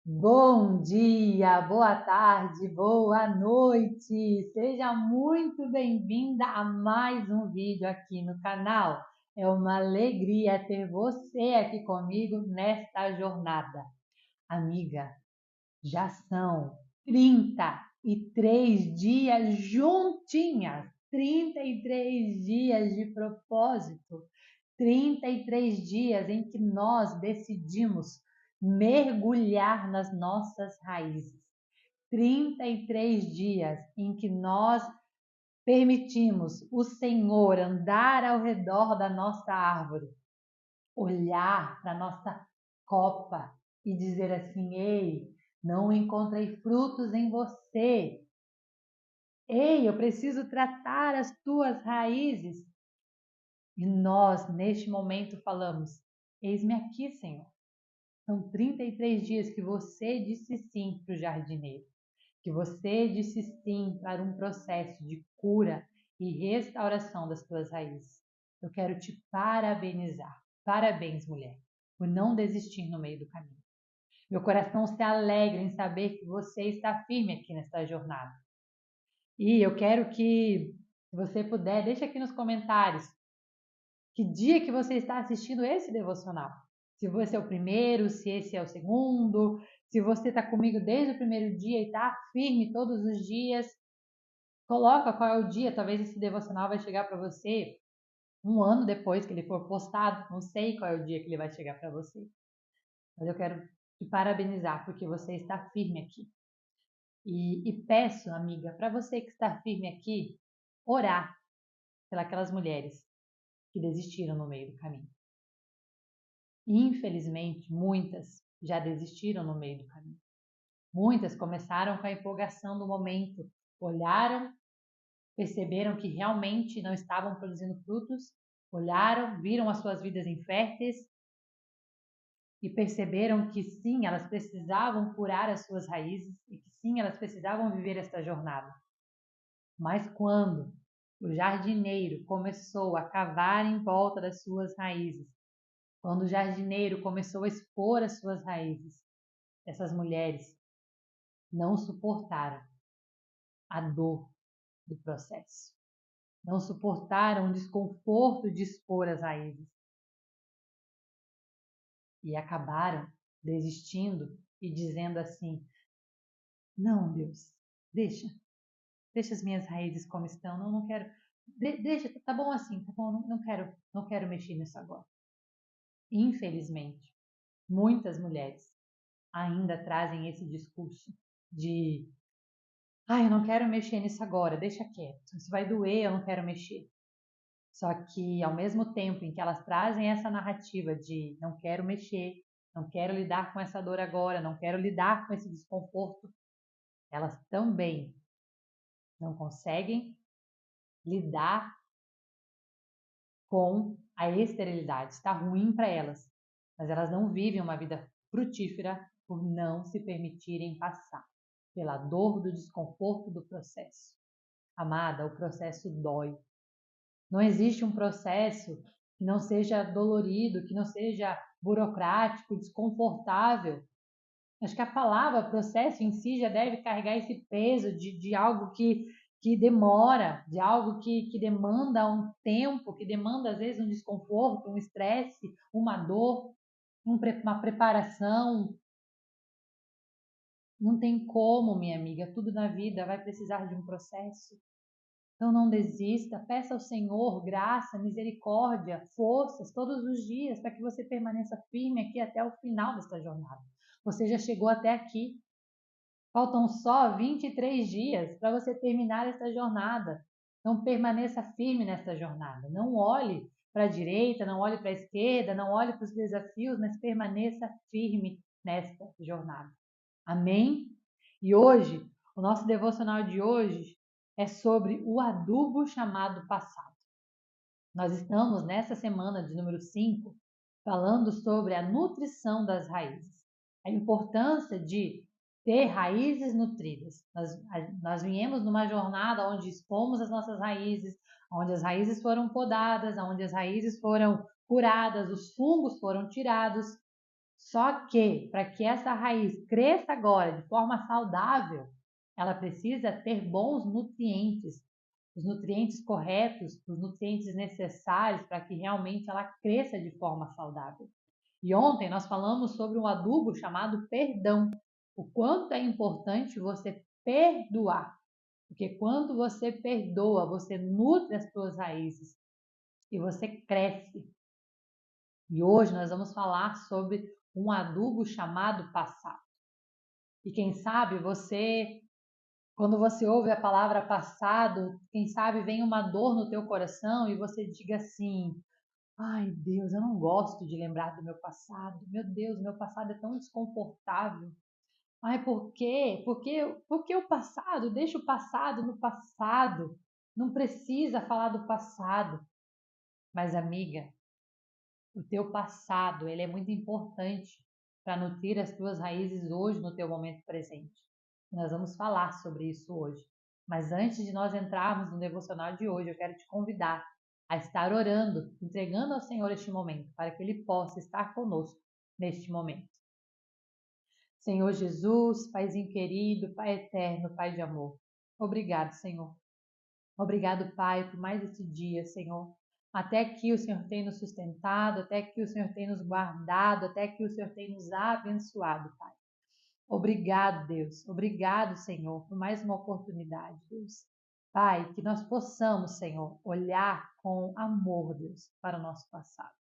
Bom dia, boa tarde, boa noite! Seja muito bem-vinda a mais um vídeo aqui no canal. É uma alegria ter você aqui comigo nesta jornada. Amiga, já são 33 dias juntinhas, 33 dias de propósito, 33 dias em que nós decidimos mergulhar nas nossas raízes. 33 dias em que nós permitimos o Senhor andar ao redor da nossa árvore, olhar para a nossa copa e dizer assim: ei, não encontrei frutos em você. Ei, eu preciso tratar as tuas raízes. E nós, neste momento, falamos: eis-me aqui, Senhor. São 33 dias que você disse sim para o jardineiro, que você disse sim para um processo de cura e restauração das tuas raízes. Eu quero te parabenizar. Parabéns, mulher, por não desistir no meio do caminho. Meu coração se alegra em saber que você está firme aqui nesta jornada. E eu quero que, se você puder, deixe aqui nos comentários que dia que você está assistindo esse devocional. Se você é o primeiro, se esse é o segundo, se você está comigo desde o primeiro dia e está firme todos os dias, coloca qual é o dia. Talvez esse devocional vai chegar para você um ano depois que ele for postado. Não sei qual é o dia que ele vai chegar para você. Mas eu quero te parabenizar porque você está firme aqui. E peço, amiga, para você que está firme aqui, orar pelas mulheres que desistiram no meio do caminho. Infelizmente, muitas já desistiram no meio do caminho. Muitas começaram com a empolgação do momento, olharam, perceberam que realmente não estavam produzindo frutos, olharam, viram as suas vidas inférteis e perceberam que sim, elas precisavam curar as suas raízes e que sim, elas precisavam viver esta jornada. Mas quando o jardineiro começou a cavar em volta das suas raízes, quando o jardineiro começou a expor as suas raízes, essas mulheres não suportaram a dor do processo, não suportaram o desconforto de expor as raízes e acabaram desistindo e dizendo assim: não, Deus, deixa as minhas raízes como estão, não quero, deixa, tá bom assim, tá bom, não quero mexer nisso agora. Infelizmente, muitas mulheres ainda trazem esse discurso de: eu não quero mexer nisso agora, deixa quieto, isso vai doer, eu não quero mexer. Só que, ao mesmo tempo em que elas trazem essa narrativa de não quero mexer, não quero lidar com essa dor agora, não quero lidar com esse desconforto, elas também não conseguem lidar com a esterilidade. Está ruim para elas, mas elas não vivem uma vida frutífera por não se permitirem passar pela dor do desconforto do processo. Amada, o processo dói. Não existe um processo que não seja dolorido, que não seja burocrático, desconfortável. Acho que a palavra processo em si já deve carregar esse peso de algo que demora, de algo que demanda um tempo, que demanda às vezes um desconforto, um estresse, uma dor, uma preparação. Não tem como, minha amiga, tudo na vida vai precisar de um processo. Então não desista, peça ao Senhor graça, misericórdia, forças todos os dias para que você permaneça firme aqui até o final desta jornada. Você já chegou até aqui. Faltam só 23 dias para você terminar esta jornada. Então permaneça firme nesta jornada. Não olhe para a direita, não olhe para a esquerda, não olhe para os desafios, mas permaneça firme nesta jornada. Amém? E hoje, o nosso devocional de hoje é sobre o adubo chamado passado. Nós estamos nessa semana de número 5 falando sobre a nutrição das raízes, a importância de ter raízes nutridas. Nós viemos numa jornada onde expomos as nossas raízes, onde as raízes foram podadas, onde as raízes foram curadas, os fungos foram tirados. Só que, para que essa raiz cresça agora de forma saudável, ela precisa ter bons nutrientes, os nutrientes corretos, os nutrientes necessários para que realmente ela cresça de forma saudável. E ontem nós falamos sobre um adubo chamado perdão. O quanto é importante você perdoar. Porque quando você perdoa, você nutre as suas raízes e você cresce. E hoje nós vamos falar sobre um adubo chamado passado. E quem sabe quando você ouve a palavra passado, quem sabe vem uma dor no teu coração e você diga assim: ai Deus, eu não gosto de lembrar do meu passado. Meu Deus, meu passado é tão desconfortável. Ai, por quê? Porque o passado? Deixa o passado no passado. Não precisa falar do passado. Mas, amiga, o teu passado, ele é muito importante para nutrir as tuas raízes hoje no teu momento presente. Nós vamos falar sobre isso hoje. Mas antes de nós entrarmos no devocional de hoje, eu quero te convidar a estar orando, entregando ao Senhor este momento, para que Ele possa estar conosco neste momento. Senhor Jesus, Paizinho querido, Pai eterno, Pai de amor. Obrigado, Senhor. Obrigado, Pai, por mais esse dia, Senhor. Até aqui o Senhor tem nos sustentado, até aqui o Senhor tem nos guardado, até aqui o Senhor tem nos abençoado, Pai. Obrigado, Deus. Obrigado, Senhor, por mais uma oportunidade, Deus. Pai, que nós possamos, Senhor, olhar com amor, Deus, para o nosso passado.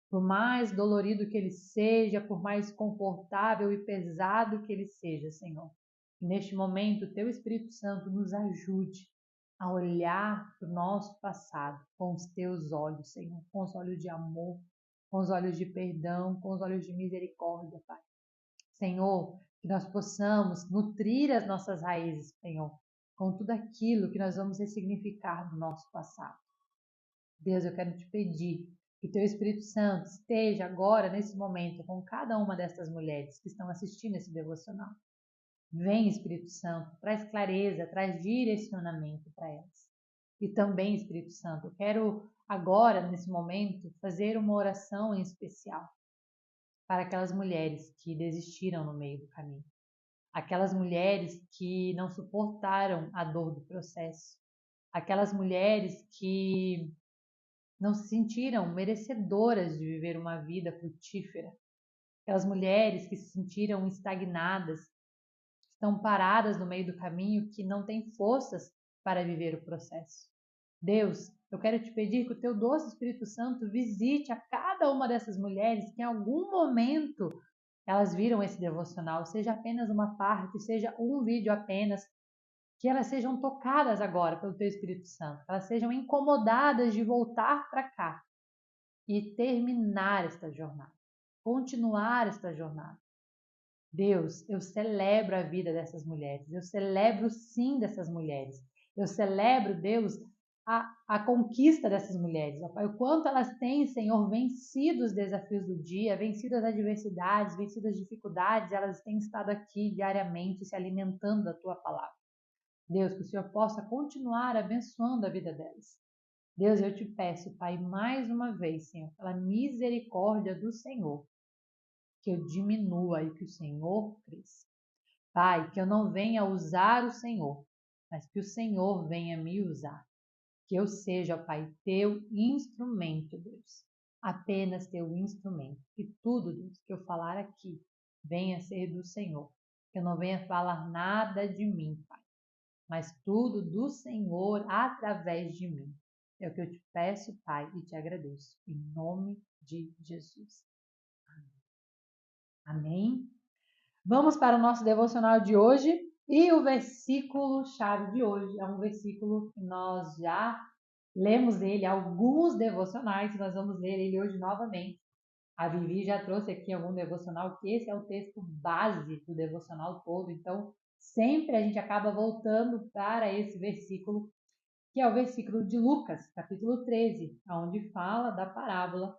Por mais dolorido que ele seja, por mais confortável e pesado que ele seja, Senhor. Que neste momento o Teu Espírito Santo nos ajude a olhar para o nosso passado com os Teus olhos, Senhor, com os olhos de amor, com os olhos de perdão, com os olhos de misericórdia, Pai. Senhor, que nós possamos nutrir as nossas raízes, Senhor, com tudo aquilo que nós vamos ressignificar do nosso passado. Deus, eu quero te pedir que Teu Espírito Santo esteja agora, nesse momento, com cada uma dessas mulheres que estão assistindo esse devocional. Vem, Espírito Santo, traz clareza, traz direcionamento para elas. E também, Espírito Santo, eu quero agora, nesse momento, fazer uma oração em especial para aquelas mulheres que desistiram no meio do caminho. Aquelas mulheres que não suportaram a dor do processo. Aquelas mulheres que não se sentiram merecedoras de viver uma vida frutífera. Aquelas mulheres que se sentiram estagnadas, estão paradas no meio do caminho, que não têm forças para viver o processo. Deus, eu quero te pedir que o teu doce Espírito Santo visite a cada uma dessas mulheres que em algum momento elas viram esse devocional, seja apenas uma parte, seja um vídeo apenas, que elas sejam tocadas agora pelo teu Espírito Santo, que elas sejam incomodadas de voltar para cá e terminar esta jornada, continuar esta jornada. Deus, eu celebro a vida dessas mulheres, eu celebro o sim dessas mulheres, eu celebro, Deus, a conquista dessas mulheres, ó Pai, o quanto elas têm, Senhor, vencido os desafios do dia, vencido as adversidades, vencido as dificuldades, elas têm estado aqui diariamente se alimentando da Tua palavra. Deus, que o Senhor possa continuar abençoando a vida delas. Deus, eu te peço, Pai, mais uma vez, Senhor, pela misericórdia do Senhor, que eu diminua e que o Senhor cresça. Pai, que eu não venha usar o Senhor, mas que o Senhor venha me usar. Que eu seja, Pai, teu instrumento, Deus. Apenas teu instrumento. Que tudo, Deus, que eu falar aqui venha ser do Senhor. Que eu não venha falar nada de mim, Pai, mas tudo do Senhor através de mim. É o que eu te peço, Pai, e te agradeço. Em nome de Jesus. Amém. Vamos para o nosso devocional de hoje. E o versículo-chave de hoje é um versículo que nós já lemos ele, alguns devocionais, nós vamos ler ele hoje novamente. A Vivi já trouxe aqui algum devocional, que esse é o texto base do devocional todo, então sempre a gente acaba voltando para esse versículo, que é o versículo de Lucas, capítulo 13, onde fala da parábola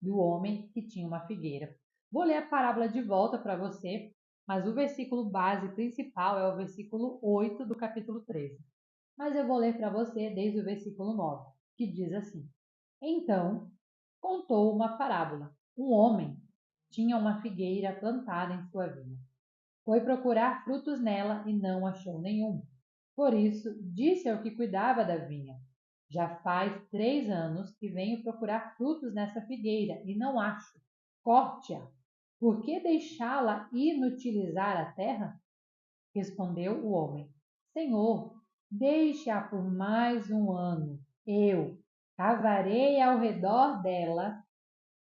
do homem que tinha uma figueira. Vou ler a parábola de volta para você, mas o versículo base principal é o versículo 8 do capítulo 13. Mas eu vou ler para você desde o versículo 9, que diz assim: Então contou uma parábola. Um homem tinha uma figueira plantada em sua vinha. Foi procurar frutos nela e não achou nenhum. Por isso, disse ao que cuidava da vinha: já faz 3 anos que venho procurar frutos nessa figueira e não acho. Corte-a. Por que deixá-la inutilizar a terra? Respondeu o homem: Senhor, deixe-a por mais um ano. Eu cavarei ao redor dela,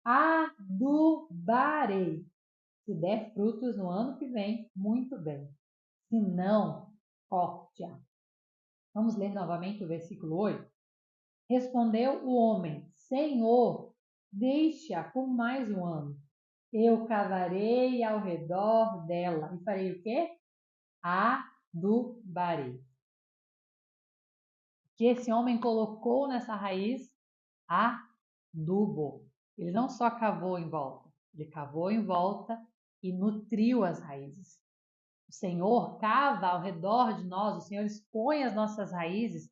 adubarei. Se der frutos no ano que vem, muito bem. Se não, corte-a. Vamos ler novamente o versículo 8. Respondeu o homem: Senhor, deixe-a por mais um ano. Eu cavarei ao redor dela e farei o quê? Adubarei. Que esse homem colocou nessa raiz? Adubo. Ele não só cavou em volta, ele cavou em volta e nutriu as raízes. O Senhor cava ao redor de nós, o Senhor expõe as nossas raízes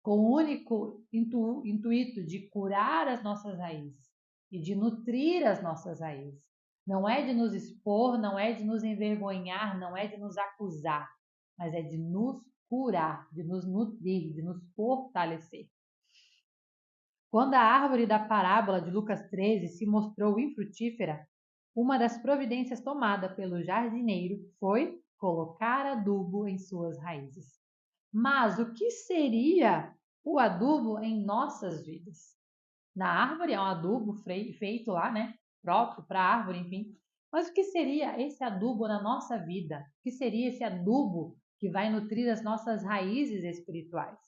com o único intuito de curar as nossas raízes e de nutrir as nossas raízes. Não é de nos expor, não é de nos envergonhar, não é de nos acusar, mas é de nos curar, de nos nutrir, de nos fortalecer. Quando a árvore da parábola de Lucas 13 se mostrou infrutífera, uma das providências tomada pelo jardineiro foi colocar adubo em suas raízes. Mas o que seria o adubo em nossas vidas? Na árvore é um adubo feito lá, né? Próprio para a árvore, enfim. Mas o que seria esse adubo na nossa vida? O que seria esse adubo que vai nutrir as nossas raízes espirituais?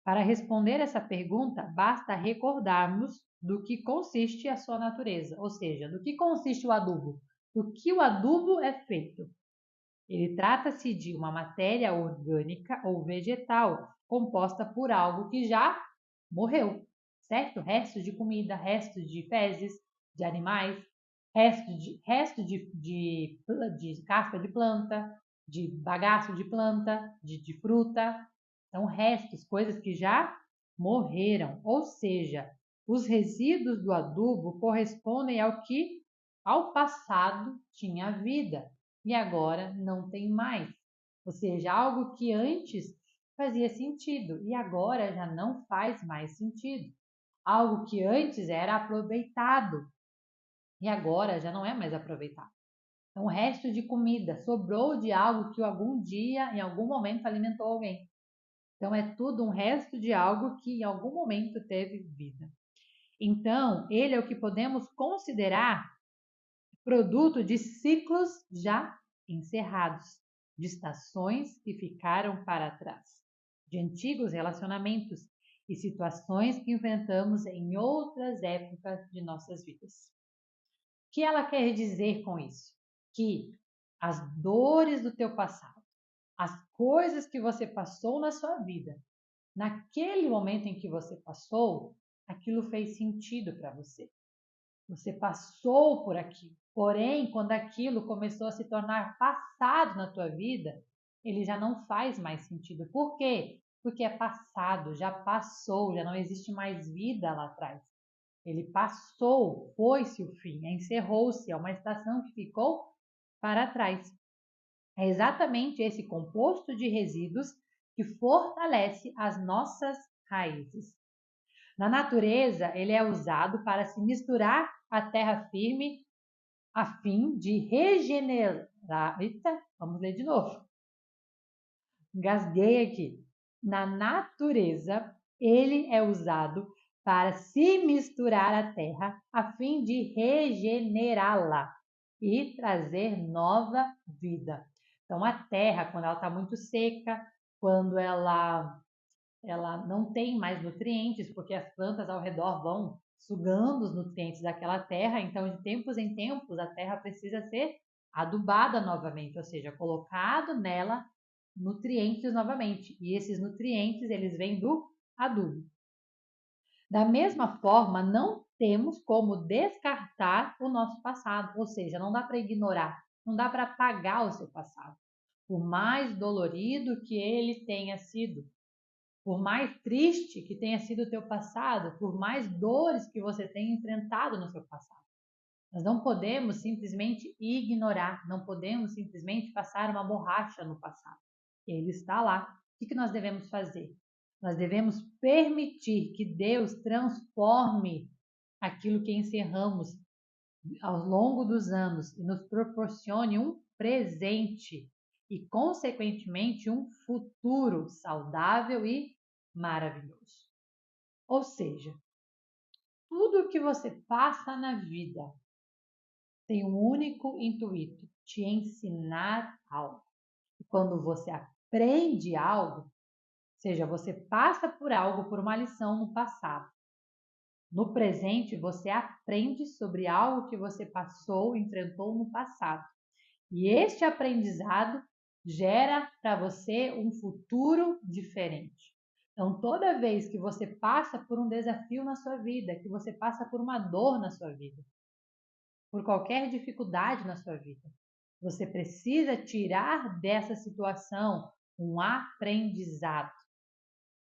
Para responder essa pergunta, basta recordarmos do que consiste a sua natureza, ou seja, do que consiste o adubo, do que o adubo é feito. Ele trata-se de uma matéria orgânica ou vegetal composta por algo que já morreu, certo? Restos de comida, restos de fezes de animais, resto de casca de planta, de bagaço de planta, de fruta. São restos, coisas que já morreram, ou seja, os resíduos do adubo correspondem ao passado tinha vida e agora não tem mais. Ou seja, algo que antes fazia sentido e agora já não faz mais sentido. Algo que antes era aproveitado e agora já não é mais aproveitado. Então, o resto de comida sobrou de algo que algum dia, em algum momento, alimentou alguém. Então, é tudo um resto de algo que em algum momento teve vida. Então, ele é o que podemos considerar produto de ciclos já encerrados, de estações que ficaram para trás, de antigos relacionamentos e situações que enfrentamos em outras épocas de nossas vidas. O que ela quer dizer com isso? Que as dores do teu passado, as coisas que você passou na sua vida, naquele momento em que você passou, aquilo fez sentido para você. Você passou por aquilo. Porém, quando aquilo começou a se tornar passado na tua vida, ele já não faz mais sentido. Por quê? Porque é passado, já passou, já não existe mais vida lá atrás. Ele passou, foi-se o fim, encerrou-se, é uma estação que ficou para trás. É exatamente esse composto de resíduos que fortalece as nossas raízes. Na natureza, ele é usado para se misturar à terra firme a fim de regenerar. Eita, vamos ler de novo. Engasguei aqui. Na natureza, ele é usado para se misturar à terra a fim de regenerá-la e trazer nova vida. Então, a terra, quando ela está muito seca, quando ela não tem mais nutrientes, porque as plantas ao redor vão sugando os nutrientes daquela terra, então de tempos em tempos a terra precisa ser adubada novamente, ou seja, colocado nela nutrientes novamente. E esses nutrientes, eles vêm do adubo. Da mesma forma, não temos como descartar o nosso passado, ou seja, não dá para ignorar, não dá para apagar o seu passado. Por mais dolorido que ele tenha sido, por mais triste que tenha sido o teu passado, por mais dores que você tenha enfrentado no seu passado. Nós não podemos simplesmente ignorar, não podemos simplesmente passar uma borracha no passado. Ele está lá. O que nós devemos fazer? Nós devemos permitir que Deus transforme aquilo que encerramos ao longo dos anos e nos proporcione um presente e, consequentemente, um futuro saudável e maravilhoso. Ou seja, tudo que você passa na vida tem um único intuito: te ensinar algo. E quando você aprende algo, ou seja, você passa por algo, por uma lição no passado. No presente, você aprende sobre algo que você passou, enfrentou no passado. E este aprendizado gera para você um futuro diferente. Então, toda vez que você passa por um desafio na sua vida, que você passa por uma dor na sua vida, por qualquer dificuldade na sua vida, você precisa tirar dessa situação um aprendizado.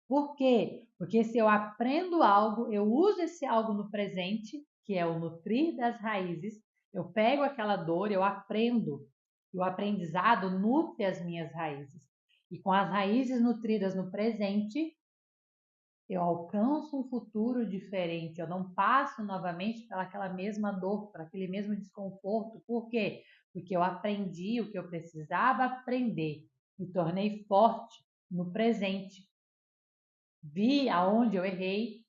Por quê? Porque se eu aprendo algo, eu uso esse algo no presente, que é o nutrir das raízes, eu pego aquela dor, eu aprendo. E o aprendizado nutre as minhas raízes. E com as raízes nutridas no presente, eu alcanço um futuro diferente. Eu não passo novamente pelaquela mesma dor, por aquele mesmo desconforto. Por quê? Porque eu aprendi o que eu precisava aprender. Me tornei forte no presente. Vi aonde eu errei,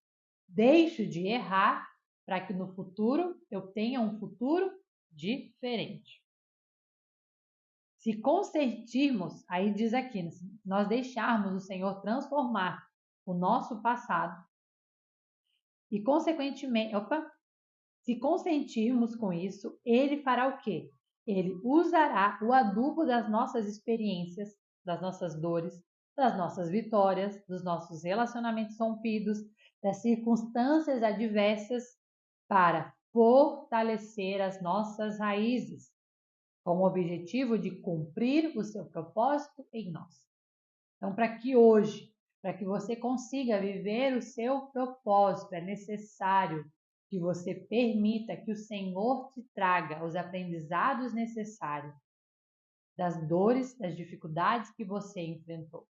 deixo de errar para que no futuro eu tenha um futuro diferente. Se consentirmos, aí diz aqui, nós deixarmos o Senhor transformar o nosso passado e consequentemente, se consentirmos com isso, ele fará o quê? Ele usará o adubo das nossas experiências, das nossas dores, das nossas vitórias, dos nossos relacionamentos rompidos, das circunstâncias adversas para fortalecer as nossas raízes, com o objetivo de cumprir o seu propósito em nós. Então, para que hoje, para que você consiga viver o seu propósito, é necessário que você permita que o Senhor te traga os aprendizados necessários das dores, das dificuldades que você enfrentou.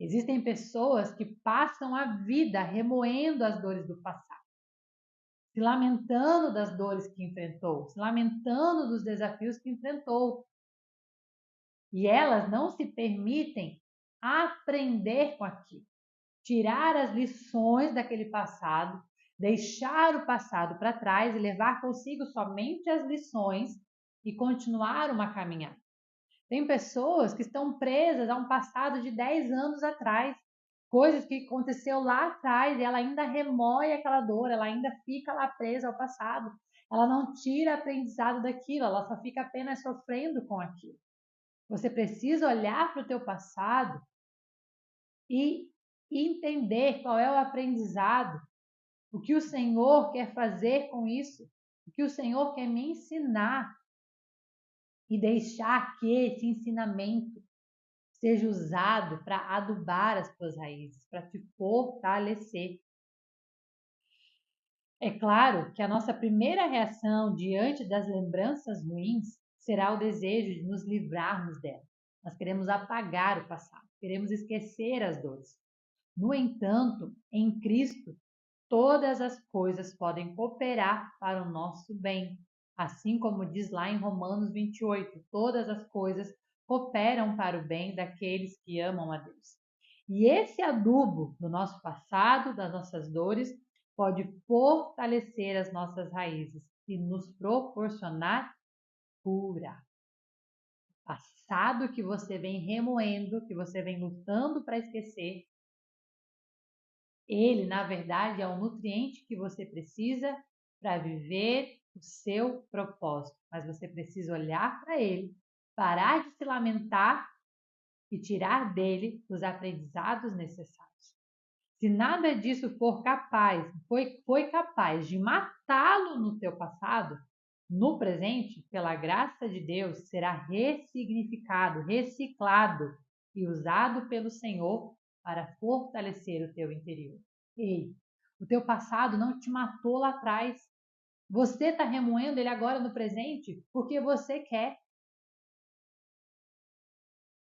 Existem pessoas que passam a vida remoendo as dores do passado, se lamentando das dores que enfrentou, se lamentando dos desafios que enfrentou. E elas não se permitem aprender com aquilo, tirar as lições daquele passado, deixar o passado para trás e levar consigo somente as lições e continuar uma caminhada. Tem pessoas que estão presas a um passado de 10 anos atrás, coisas que aconteceu lá atrás e ela ainda remoe aquela dor, ela ainda fica lá presa ao passado. Ela não tira aprendizado daquilo, ela só fica apenas sofrendo com aquilo. Você precisa olhar para o teu passado e entender qual é o aprendizado, o que o Senhor quer fazer com isso, o que o Senhor quer me ensinar e deixar que esse ensinamento seja usado para adubar as tuas raízes, para te fortalecer. É claro que a nossa primeira reação diante das lembranças ruins será o desejo de nos livrarmos delas. Nós queremos apagar o passado, queremos esquecer as dores. No entanto, em Cristo, todas as coisas podem cooperar para o nosso bem. Assim como diz lá em Romanos 28, todas as coisas cooperam para o bem daqueles que amam a Deus. E esse adubo do nosso passado, das nossas dores, pode fortalecer as nossas raízes e nos proporcionar cura. Passado que você vem remoendo, que você vem lutando para esquecer, ele, na verdade, é o nutriente que você precisa para viver o seu propósito. Mas você precisa olhar para ele, parar de se lamentar e tirar dele os aprendizados necessários. Se nada disso foi capaz de matá-lo no teu passado, no presente, pela graça de Deus, será ressignificado, reciclado e usado pelo Senhor para fortalecer o teu interior. Ei, o teu passado não te matou lá atrás. Você está remoendo ele agora no presente porque você quer.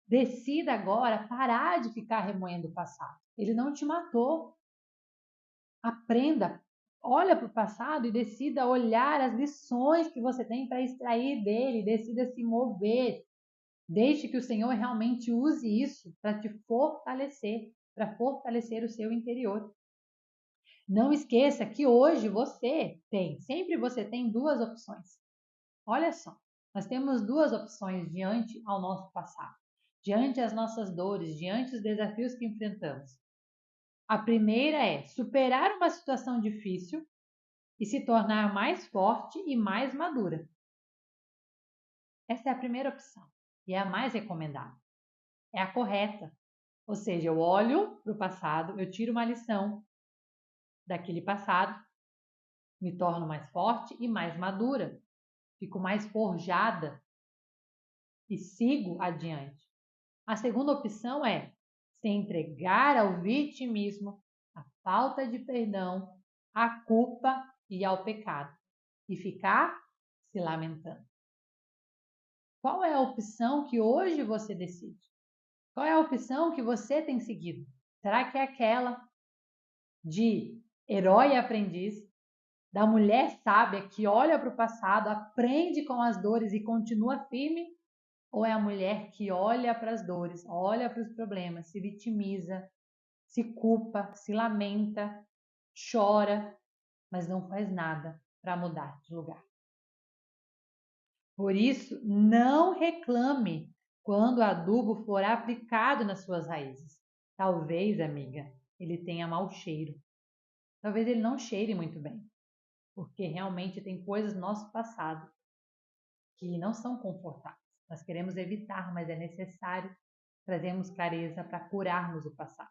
Decida agora parar de ficar remoendo o passado. Ele não te matou. Aprenda, olha para o passado e decida olhar as lições que você tem para extrair dele. Decida se mover. Deixe que o Senhor realmente use isso para te fortalecer, para fortalecer o seu interior. Não esqueça que hoje sempre você tem duas opções. Olha só, nós temos duas opções diante ao nosso passado, diante as nossas dores, diante os desafios que enfrentamos. A primeira é superar uma situação difícil e se tornar mais forte e mais madura. Essa é a primeira opção e é a mais recomendada. É a correta. Ou seja, eu olho para o passado, eu tiro uma lição daquele passado, me torno mais forte e mais madura, fico mais forjada e sigo adiante. A segunda opção é se entregar ao vitimismo, à falta de perdão, à culpa e ao pecado e ficar se lamentando. Qual é a opção que hoje você decide? Qual é a opção que você tem seguido? Será que é aquela de herói e aprendiz, da mulher sábia que olha para o passado, aprende com as dores e continua firme? Ou é a mulher que olha para as dores, olha para os problemas, se vitimiza, se culpa, se lamenta, chora, mas não faz nada para mudar de lugar? Por isso, não reclame quando o adubo for aplicado nas suas raízes. Talvez, amiga, ele tenha mau cheiro. Talvez ele não cheire muito bem, porque realmente tem coisas no nosso passado que não são confortáveis. Nós queremos evitar, mas é necessário trazermos clareza para curarmos o passado.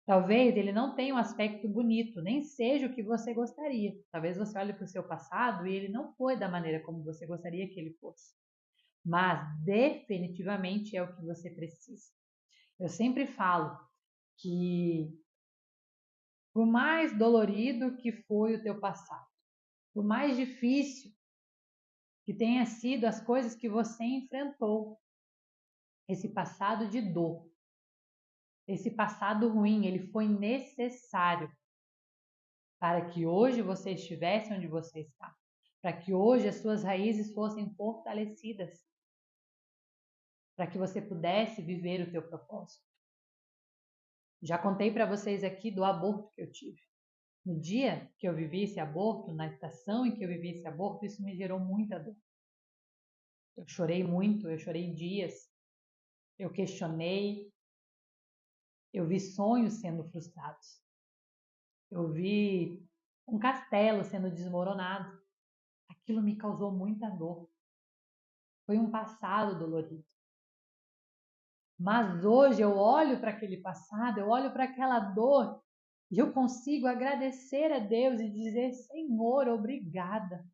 Talvez ele não tenha um aspecto bonito, nem seja o que você gostaria. Talvez você olhe para o seu passado e ele não foi da maneira como você gostaria que ele fosse. Mas definitivamente é o que você precisa. Eu sempre falo que por mais dolorido que foi o teu passado, por mais difícil que tenha sido as coisas que você enfrentou, esse passado de dor, esse passado ruim, ele foi necessário para que hoje você estivesse onde você está, para que hoje as suas raízes fossem fortalecidas, para que você pudesse viver o teu propósito. Já contei para vocês aqui do aborto que eu tive. No dia que eu vivi esse aborto, na estação em que eu vivi esse aborto, isso me gerou muita dor. Eu chorei muito, eu chorei dias, eu questionei, eu vi sonhos sendo frustrados, eu vi um castelo sendo desmoronado. Aquilo me causou muita dor. Foi um passado dolorido. Mas hoje eu olho para aquele passado, eu olho para aquela dor e eu consigo agradecer a Deus e dizer: Senhor, obrigada.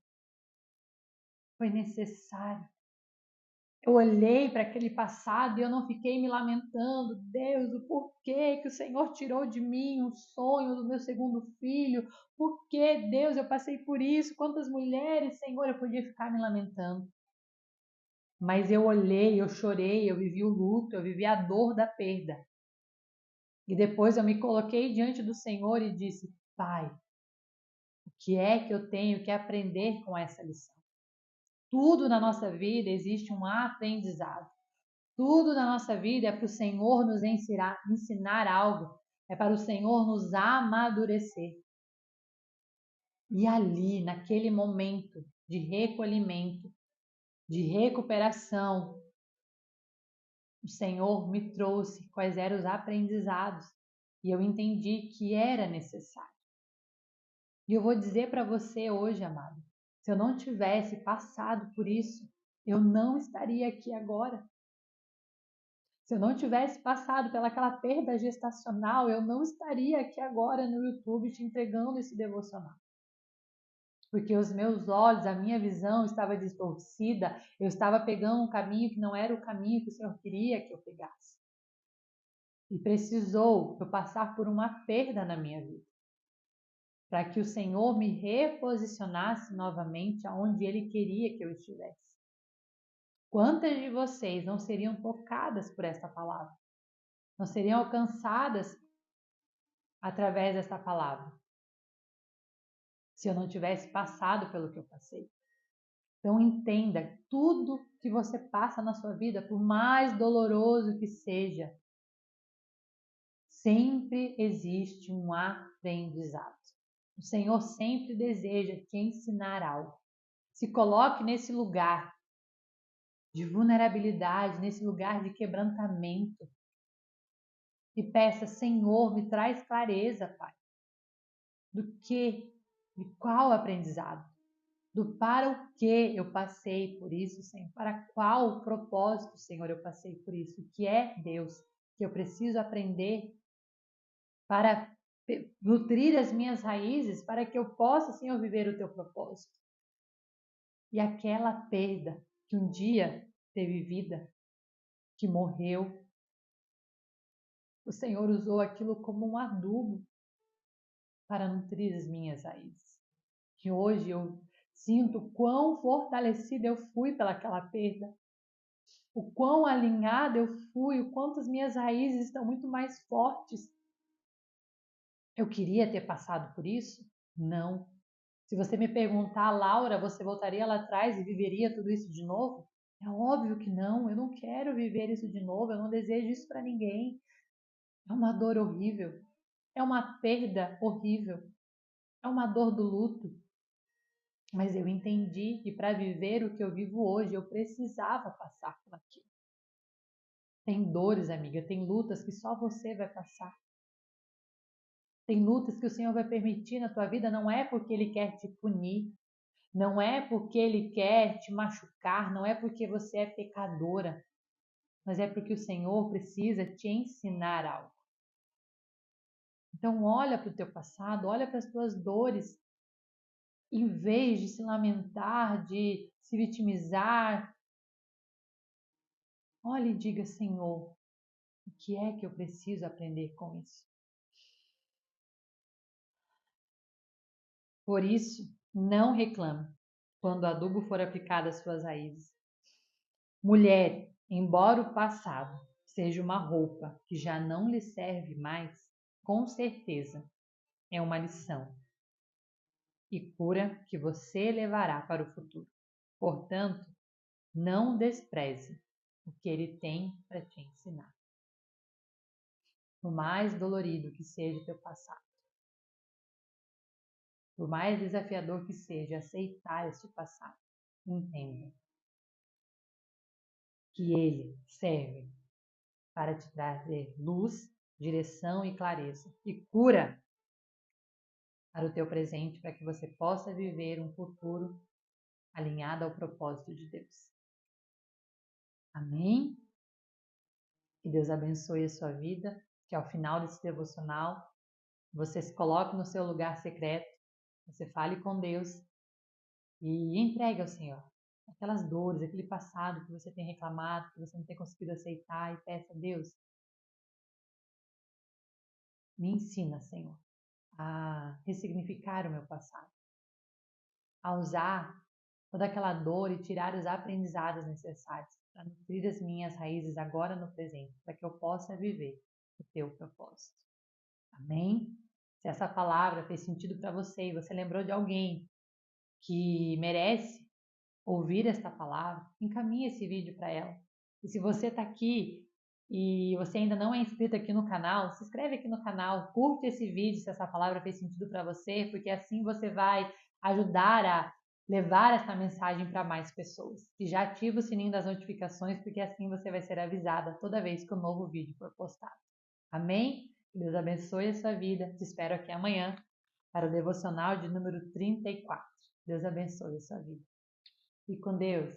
Foi necessário. Eu olhei para aquele passado e eu não fiquei me lamentando. Deus, o porquê que o Senhor tirou de mim o sonho do meu segundo filho? Por que, Deus, eu passei por isso? Quantas mulheres, Senhor, eu podia ficar me lamentando? Mas eu olhei, eu chorei, eu vivi o luto, eu vivi a dor da perda. E depois eu me coloquei diante do Senhor e disse: Pai, o que é que eu tenho que aprender com essa lição? Tudo na nossa vida existe um aprendizado. Tudo na nossa vida é para o Senhor nos ensinar algo, é para o Senhor nos amadurecer. E ali, naquele momento de recolhimento, de recuperação, o Senhor me trouxe quais eram os aprendizados e eu entendi que era necessário. E eu vou dizer para você hoje, amado, se eu não tivesse passado por isso, eu não estaria aqui agora. Se eu não tivesse passado pelaquela perda gestacional, eu não estaria aqui agora no YouTube te entregando esse devocional. Porque os meus olhos, a minha visão estava distorcida, eu estava pegando um caminho que não era o caminho que o Senhor queria que eu pegasse. E precisou eu passar por uma perda na minha vida. para que o Senhor me reposicionasse novamente aonde Ele queria que eu estivesse. Quantas de vocês não seriam tocadas por esta palavra? Não seriam alcançadas através desta palavra? Se eu não tivesse passado pelo que eu passei. Então entenda, tudo que você passa na sua vida, por mais doloroso que seja, sempre existe um aprendizado. O Senhor sempre deseja te ensinar algo. Se coloque nesse lugar de vulnerabilidade, nesse lugar de quebrantamento e peça: Senhor, me traz clareza, Pai, do que, de qual aprendizado, do para o que eu passei por isso, Senhor, para qual propósito, Senhor, eu passei por isso, o que é Deus, que eu preciso aprender para nutrir as minhas raízes, para que eu possa, Senhor, viver o teu propósito. E aquela perda que um dia teve vida, que morreu, o Senhor usou aquilo como um adubo para nutrir as minhas raízes. Que hoje eu sinto quão fortalecida eu fui pelaquela perda, o quão alinhada eu fui, o quanto as minhas raízes estão muito mais fortes. Eu queria ter passado por isso? Não. Se você me perguntar, Laura, você voltaria lá atrás e viveria tudo isso de novo? É óbvio que não, eu não quero viver isso de novo, eu não desejo isso para ninguém. É uma dor horrível, é uma perda horrível, é uma dor do luto. Mas eu entendi que para viver o que eu vivo hoje, eu precisava passar por aquilo. Tem dores, amiga, tem lutas que só você vai passar. Tem lutas que o Senhor vai permitir na tua vida, não é porque Ele quer te punir, não é porque Ele quer te machucar, não é porque você é pecadora, mas é porque o Senhor precisa te ensinar algo. Então olha para o teu passado, olha para as tuas dores, em vez de se lamentar, de se vitimizar, olha e diga: Senhor, o que é que eu preciso aprender com isso? Por isso, não reclame quando o adubo for aplicado às suas raízes. Mulher, embora o passado seja uma roupa que já não lhe serve mais, com certeza é uma lição e cura que você levará para o futuro. Portanto, não despreze o que ele tem para te ensinar. Por mais dolorido que seja o teu passado, por mais desafiador que seja aceitar este passado, entenda que ele serve para te trazer luz, direção e clareza e cura para o teu presente, para que você possa viver um futuro alinhado ao propósito de Deus. Amém? Que Deus abençoe a sua vida, que ao final desse devocional você se coloque no seu lugar secreto, você fale com Deus e entregue ao Senhor aquelas dores, aquele passado que você tem reclamado, que você não tem conseguido aceitar, e peça a Deus: me ensina, Senhor, a ressignificar o meu passado, a usar toda aquela dor e tirar os aprendizados necessários para nutrir as minhas raízes agora no presente, para que eu possa viver o teu propósito. Amém? Se essa palavra fez sentido para você e você lembrou de alguém que merece ouvir esta palavra, encaminhe esse vídeo para ela. E se você está aqui e você ainda não é inscrito aqui no canal, se inscreve aqui no canal, curte esse vídeo se essa palavra fez sentido para você, porque assim você vai ajudar a levar essa mensagem para mais pessoas. E já ativa o sininho das notificações, porque assim você vai ser avisada toda vez que um novo vídeo for postado. Amém? Que Deus abençoe a sua vida. Te espero aqui amanhã para o devocional de número 34. Deus abençoe a sua vida. Fique com Deus.